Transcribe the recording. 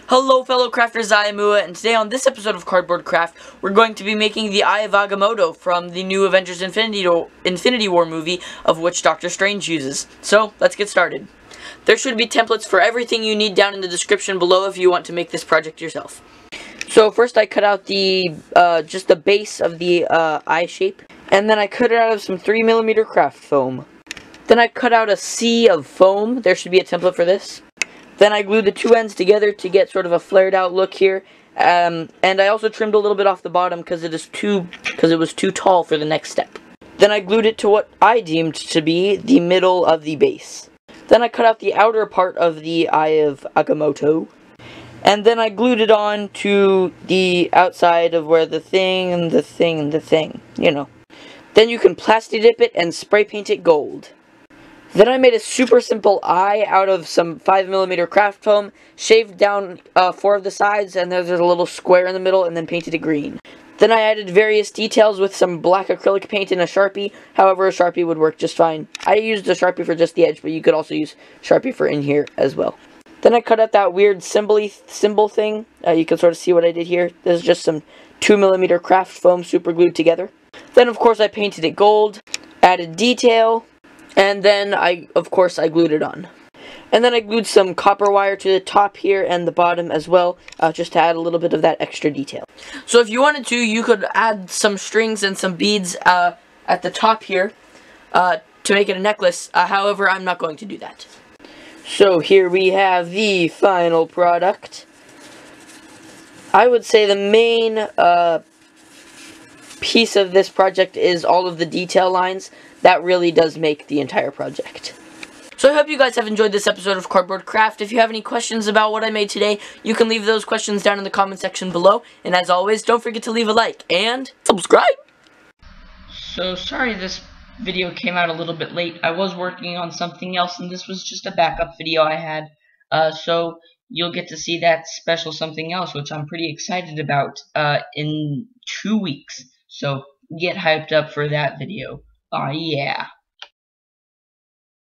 Hello fellow crafters, I am Ua, and today on this episode of Cardboard Craft, we're going to be making the Eye of Agamoto from the new Avengers Infinity War movie, of which Doctor Strange uses. So, let's get started. There should be templates for everything you need down in the description below if you want to make this project yourself. So first I cut out the, just the base of the eye shape, and then I cut it out of some 3mm craft foam. Then I cut out a sea of foam. There should be a template for this. Then I glued the two ends together to get sort of a flared out look here. And I also trimmed a little bit off the bottom because it was too tall for the next step. Then I glued it to what I deemed to be the middle of the base. Then I cut out the outer part of the Eye of Agamoto. And then I glued it on to the outside of where the thing and the thing and the thing, you know. Then you can plasti dip it and spray paint it gold. Then I made a super simple eye out of some 5mm craft foam, shaved down 4 of the sides, and there's a little square in the middle, and then painted it green. Then I added various details with some black acrylic paint and a Sharpie. However, a Sharpie would work just fine. I used a Sharpie for just the edge, but you could also use Sharpie for in here as well. Then I cut out that weird symbol thing. You can sort of see what I did here. This is just some 2mm craft foam super glued together. Then, of course, I painted it gold, added detail, and then, of course, I glued it on. And then I glued some copper wire to the top here and the bottom as well, just to add a little bit of that extra detail. So if you wanted to, you could add some strings and some beads at the top here to make it a necklace. However, I'm not going to do that. So here we have the final product. I would say the main piece of this project is all of the detail lines. That really does make the entire project. So I hope you guys have enjoyed this episode of Cardboard Craft. If you have any questions about what I made today, you can leave those questions down in the comment section below. And as always, don't forget to leave a like and subscribe! So sorry this video came out a little bit late. I was working on something else, and this was just a backup video I had. So you'll get to see that special something else, which I'm pretty excited about, in 2 weeks. So get hyped up for that video. Oh yeah.